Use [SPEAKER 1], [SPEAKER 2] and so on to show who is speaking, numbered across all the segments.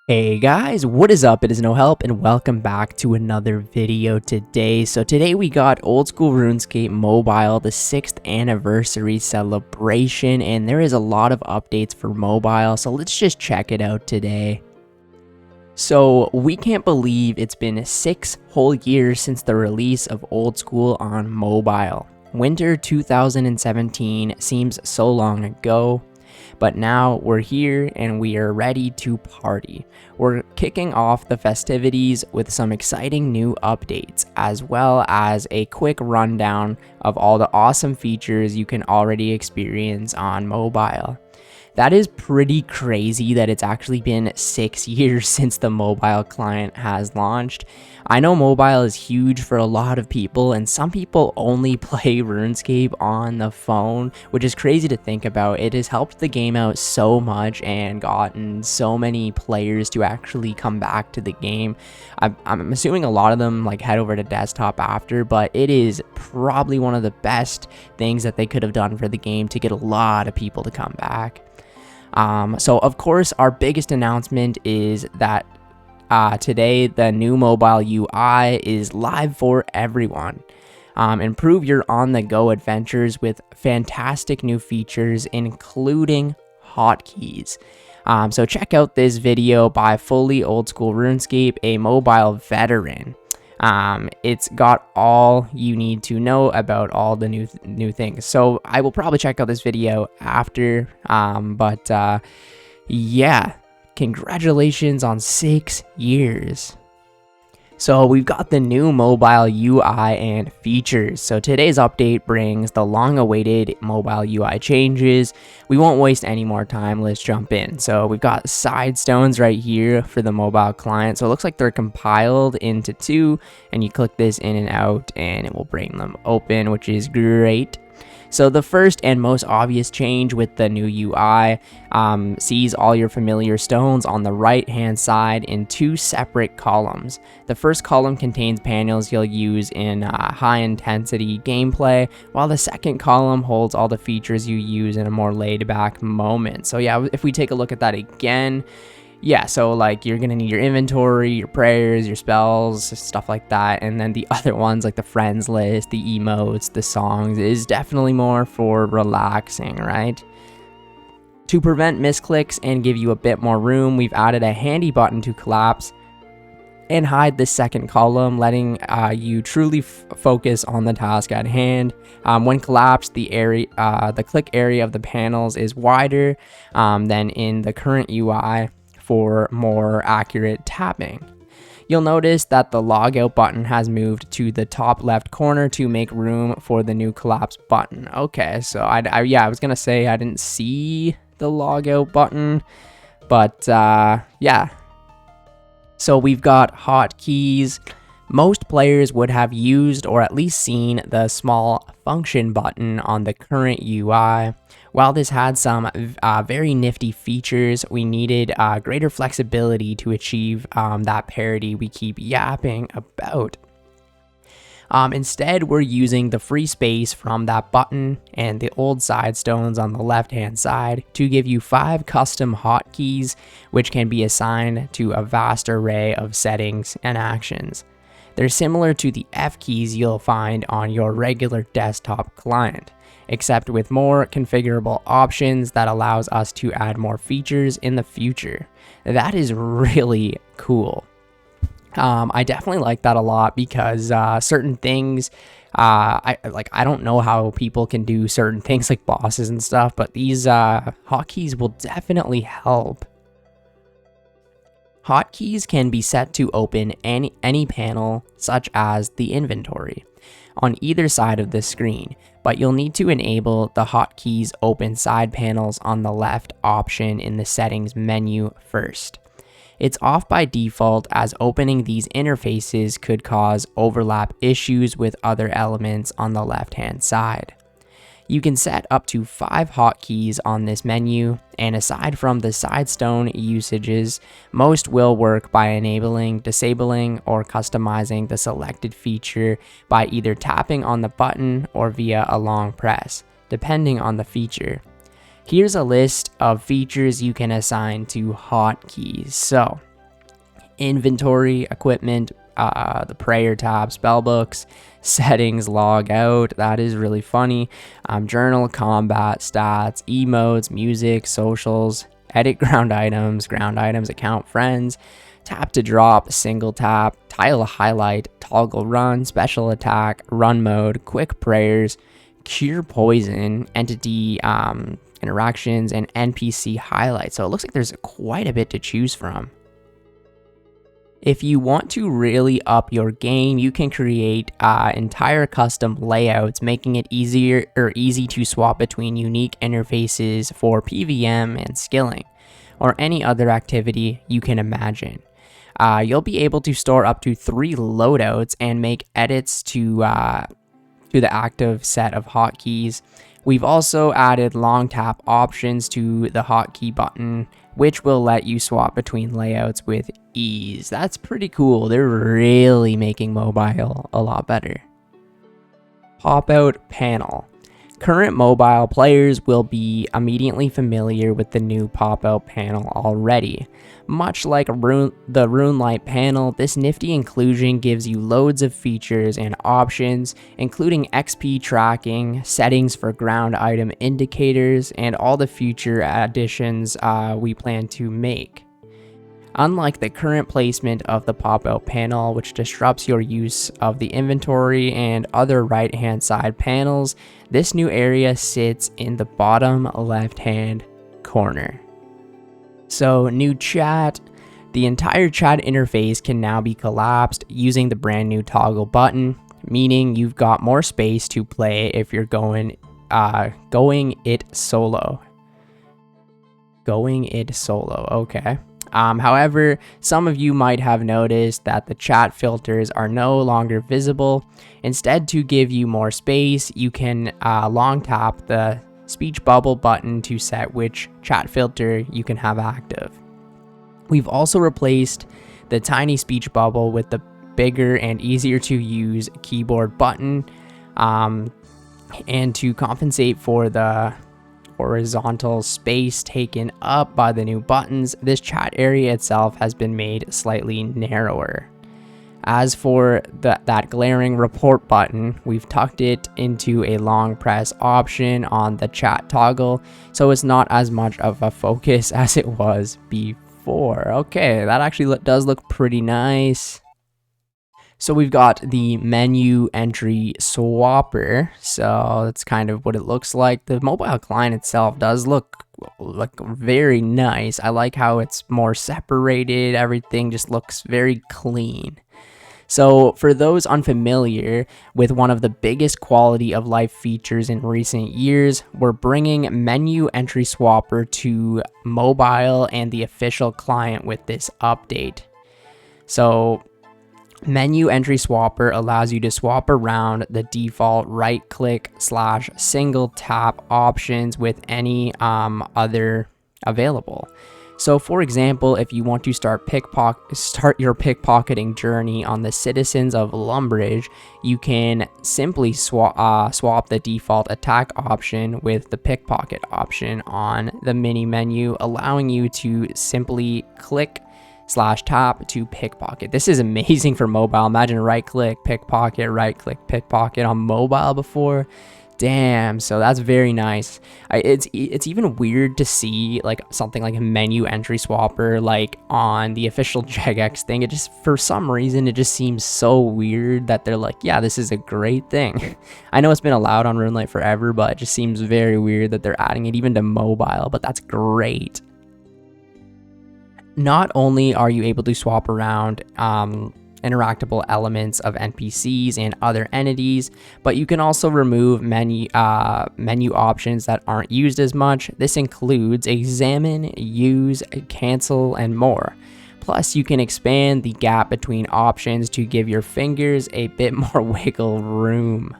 [SPEAKER 1] Hey guys, what is up? It is No Help and welcome back to another video today. So today we got Old School RuneScape Mobile, the 6th anniversary celebration, and there is a lot of updates for mobile, so let's just check it out today. So we can't believe it's been 6 whole years since the release of Old School on mobile. Winter 2017 seems so long ago. But now we're here and we are ready to party. We're kicking off the festivities with some exciting new updates, as well as a quick rundown of all the awesome features you can already experience on mobile. That is pretty crazy that it's actually been 6 years since the mobile client has launched. I know mobile is huge for a lot of people, and some people only play RuneScape on the phone, which is crazy to think about. It has helped the game out so much and gotten so many players to actually come back to the game. I'm assuming a lot of them head over to desktop after, but it is probably one of the best things that they could have done for the game to get a lot of people to come back. So of course our biggest announcement is that today the new mobile UI is live for everyone. Improve your on-the-go adventures with fantastic new features including hotkeys. So check out this video by Fully Old School RuneScape, a mobile veteran. It's got all you need to know about all the new things. So I will probably check out this video after, yeah, congratulations on 6 years. So we've got the new mobile UI and features. So today's update brings the long-awaited mobile UI changes. We won't waste any more time. Let's jump in. So we've got side stones right here for the mobile client. So it looks like they're compiled into 2, and you click this in and out and it will bring them open, which is great. So the first and most obvious change with the new UI sees all your familiar stones on the right hand side in 2 separate columns. The first column contains panels you'll use in high intensity gameplay, while the second column holds all the features you use in a more laid back moment. So yeah, if we take a look at that again, yeah, so you're gonna need your inventory, your prayers, your spells, stuff like that, and then the other ones like the friends list, the emotes, the songs is definitely more for relaxing, right? To prevent misclicks and give you a bit more room, we've added a handy button to collapse and hide the second column, letting you truly focus on the task at hand. When collapsed, the click area of the panels is wider than in the current UI for more accurate tapping. You'll notice that the logout button has moved to the top left corner to make room for the new collapse button. Okay, so I was gonna say I didn't see the logout button, but yeah. So we've got hotkeys. Most players would have used or at least seen the small function button on the current UI. While this had some very nifty features, we needed greater flexibility to achieve that parity we keep yapping about. Instead, we're using the free space from that button and the old side stones on the left hand side to give you 5 custom hotkeys, which can be assigned to a vast array of settings and actions. They're similar to the F keys you'll find on your regular desktop client, except with more configurable options that allows us to add more features in the future. That is really cool. I definitely like that a lot because certain things, I don't know how people can do certain things like bosses and stuff, but these hotkeys will definitely help. Hotkeys can be set to open any panel, such as the inventory, on either side of the screen, but you'll need to enable the hotkeys open side panels on the left option in the settings menu first. It's off by default as opening these interfaces could cause overlap issues with other elements on the left hand side. You can set up to 5 hotkeys on this menu, and aside from the sidestone usages, most will work by enabling, disabling, or customizing the selected feature by either tapping on the button or via a long press, depending on the feature. Here's a list of features you can assign to hotkeys. So, inventory, equipment, the prayer tab, spellbooks, settings, log out. That is really funny. Journal, combat, stats, emotes, music, socials, edit ground items, account friends, tap to drop, single tap, tile highlight, toggle run, special attack, run mode, quick prayers, cure poison, entity interactions, and NPC highlights. So it looks like there's quite a bit to choose from. If you want to really up your game, you can create entire custom layouts, making it easy to swap between unique interfaces for PVM and skilling, or any other activity you can imagine. You'll be able to store up to 3 loadouts and make edits to the active set of hotkeys. We've also added long tap options to the hotkey button, which will let you swap between layouts with ease. That's pretty cool. They're really making mobile a lot better. Pop-out panel. Current mobile players will be immediately familiar with the new pop-out panel already. Much like the Runelite panel, this nifty inclusion gives you loads of features and options, including XP tracking, settings for ground item indicators, and all the future additions we plan to make. Unlike the current placement of the pop-out panel, which disrupts your use of the inventory and other right-hand side panels, this new area sits in the bottom left-hand corner. So, new chat. The entire chat interface can now be collapsed using the brand new toggle button, meaning you've got more space to play if you're going it solo. Going it solo, okay. However, some of you might have noticed that the chat filters are no longer visible. Instead, to give you more space, you can long tap the speech bubble button to set which chat filter you can have active. We've also replaced the tiny speech bubble with the bigger and easier to use keyboard button, and to compensate for the horizontal space taken up by the new buttons, this chat area itself has been made slightly narrower. As for that glaring report button, we've tucked it into a long press option on the chat toggle, so it's not as much of a focus as it was before. Okay, that actually does look pretty nice. So we've got the menu entry swapper. So that's kind of what it looks like. The mobile client itself does look like very nice. I like how it's more separated. Everything just looks very clean. So for those unfamiliar with one of the biggest quality of life features in recent years, we're bringing menu entry swapper to mobile and the official client with this update. So menu entry swapper allows you to swap around the default right click / single tap options with any other available. So for example, if you want to start your pickpocketing journey on the citizens of Lumbridge, you can simply swap the default attack option with the pickpocket option on the mini menu, allowing you to simply click / tap to pickpocket. This is amazing for mobile. Imagine right click pickpocket, right click pickpocket on mobile before. Damn, so that's very nice. It's even weird to see like something like a menu entry swapper like on the official Jagex thing. It just, for some reason, it just seems so weird that they're like, yeah, this is a great thing. I know it's been allowed on Runelite forever, but it just seems very weird that they're adding it even to mobile, but that's great. Not only are you able to swap around interactable elements of NPCs and other entities, but you can also remove menu options that aren't used as much. This includes examine, use, cancel, and more. Plus, you can expand the gap between options to give your fingers a bit more wiggle room.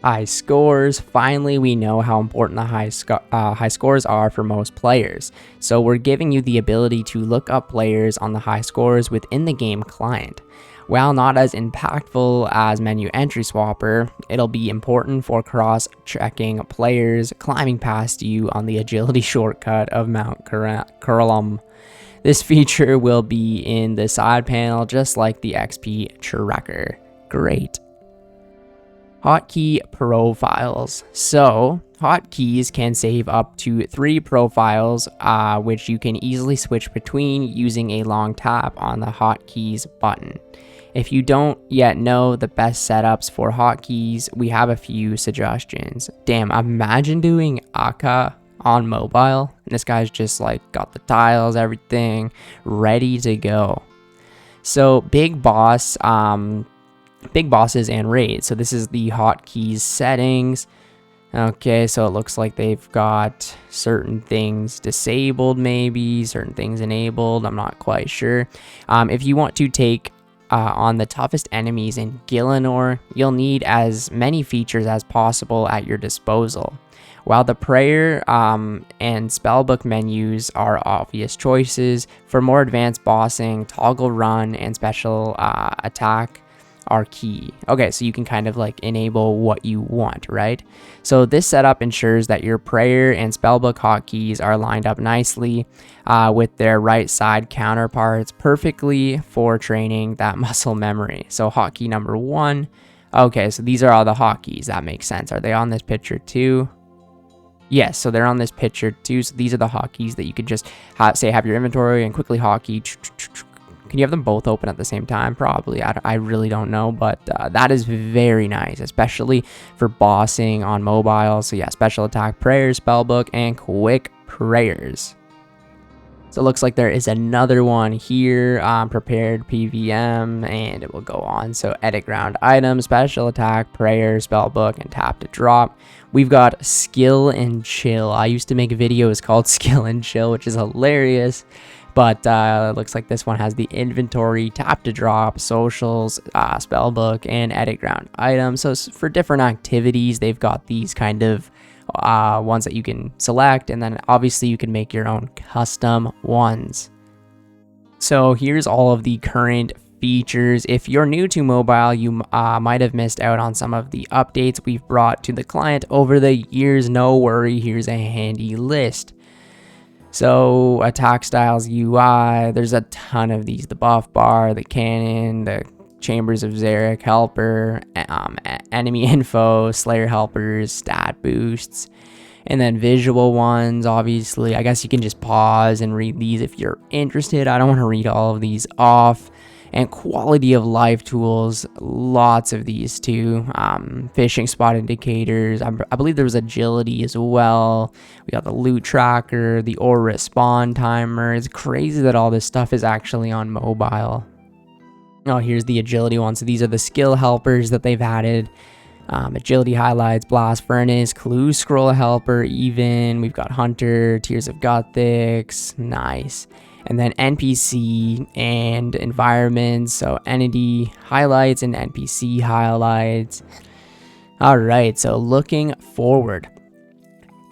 [SPEAKER 1] High scores. Finally, we know how important the high scores are for most players. So we're giving you the ability to look up players on the high scores within the game client. While not as impactful as menu entry swapper, it'll be important for cross-checking players climbing past you on the agility shortcut of Mount Curlum. This feature will be in the side panel, just like the XP tracker. Great. Hotkey profiles. So hotkeys can save up to 3 profiles, which you can easily switch between using a long tap on the hotkeys button. If you don't yet know the best setups for hotkeys, we have a few suggestions. Damn, imagine doing Aka on mobile, and this guy's just like got the tiles, everything ready to go. So big bosses and raids. So this is the hotkeys settings. Okay, so it looks like they've got certain things disabled, maybe certain things enabled. I'm not quite sure. If you want to take on the toughest enemies in Gielinor, you'll need as many features as possible at your disposal. While the prayer and spellbook menus are obvious choices, for more advanced bossing, toggle run and special attack are key. Okay, so you can kind of like enable what you want, right? So this setup ensures that your prayer and spellbook hotkeys are lined up nicely with their right side counterparts, perfectly for training that muscle memory. So hotkey number 1. Okay, so these are all the hotkeys. That makes sense. Are they on this picture too? Yes, so they're on this picture too. So these are the hotkeys that you could just have your inventory and quickly hotkey. Can you have them both open at the same time? Probably. I really don't know, but that is very nice, especially for bossing on mobile. So yeah, special attack prayers, spellbook, and quick prayers. So it looks like there is another one here, prepared PVM, and it will go on. So edit ground items, special attack, prayer, spellbook, and tap to drop. We've got skill and chill. I used to make videos called skill and chill, which is hilarious. But it looks like this one has the inventory, tap to drop, socials, spellbook, and edit ground items. So for different activities, they've got these kind of ones that you can select, and then obviously you can make your own custom ones. So here's all of the current features. If you're new to mobile, you might have missed out on some of the updates we've brought to the client over the years. No worry, here's a handy list. So attack styles UI, there's a ton of these. The buff bar, the cannon, the chambers of Zarek helper, enemy info, slayer helpers, stat boosts, and then visual ones. Obviously, I guess you can just pause and read these if you're interested. I don't want to read all of these off. And quality of life tools, lots of these too. Fishing spot indicators. I believe there was agility as well. We got the loot tracker, the aura spawn timer. It's crazy that all this stuff is actually on mobile. Oh, here's the agility one. So these are the skill helpers that they've added. Agility highlights, blast furnace, clue scroll helper, even. We've got hunter, tears of gothics. Nice. And then NPC and environments, so entity highlights and NPC highlights. All right, so looking forward.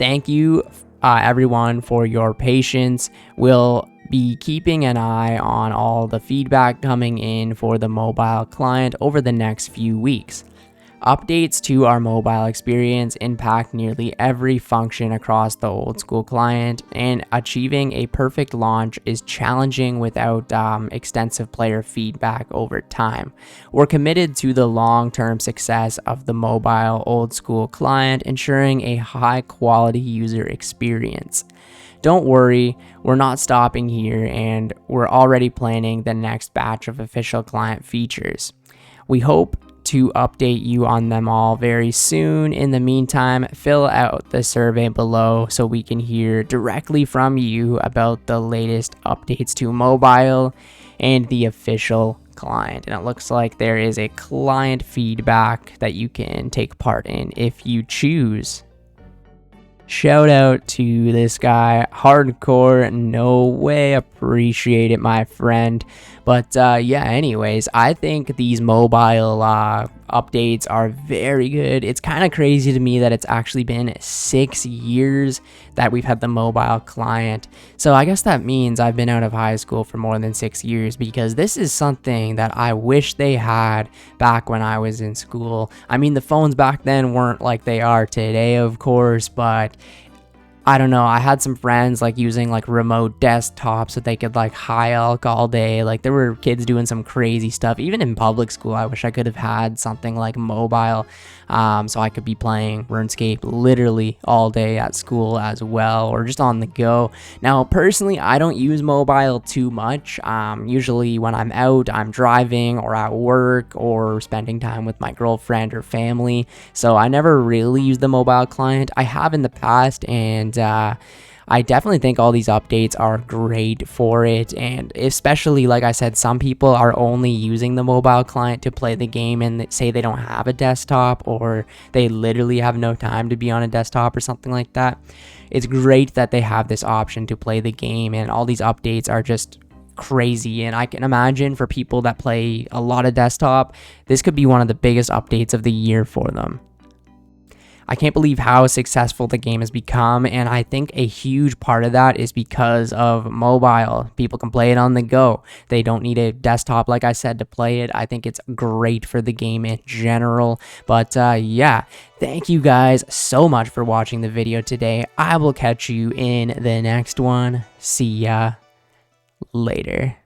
[SPEAKER 1] Thank you, everyone, for your patience. We'll be keeping an eye on all the feedback coming in for the mobile client over the next few weeks. Updates to our mobile experience impact nearly every function across the old school client, and achieving a perfect launch is challenging without extensive player feedback over time. We're committed to the long-term success of the mobile old school client, ensuring a high quality user experience. Don't worry, we're not stopping here, and we're already planning the next batch of official client features. We hope to update you on them all very soon. In the meantime, fill out the survey below so we can hear directly from you about the latest updates to mobile and the official client. And it looks like there is a client feedback that you can take part in if you choose. Shout out to this guy, hardcore, no way, appreciate it, my friend. But yeah, anyways, I think these mobile updates are very good. It's kind of crazy to me that it's actually been 6 years that we've had the mobile client. So I guess that means I've been out of high school for more than 6 years, because this is something that I wish they had back when I was in school. I mean, the phones back then weren't like they are today, of course, but I don't know, I had some friends like using like remote desktops so they could like high elk all day. Like there were kids doing some crazy stuff. Even in public school, I wish I could have had something like mobile, so I could be playing RuneScape literally all day at school as well, or just on the go. Now personally, I don't use mobile too much. Usually when I'm out, I'm driving or at work or spending time with my girlfriend or family, so I never really use the mobile client. I have in the past, and I definitely think all these updates are great for it. And especially, like I said, some people are only using the mobile client to play the game and say they don't have a desktop, or they literally have no time to be on a desktop or something like that. It's great that they have this option to play the game, and all these updates are just crazy. And I can imagine for people that play a lot of desktop, this could be one of the biggest updates of the year for them. I can't believe how successful the game has become, and I think a huge part of that is because of mobile. People can play it on the go. They don't need a desktop, like I said, to play it. I think it's great for the game in general. But yeah, thank you guys so much for watching the video today. I will catch you in the next one. See ya later.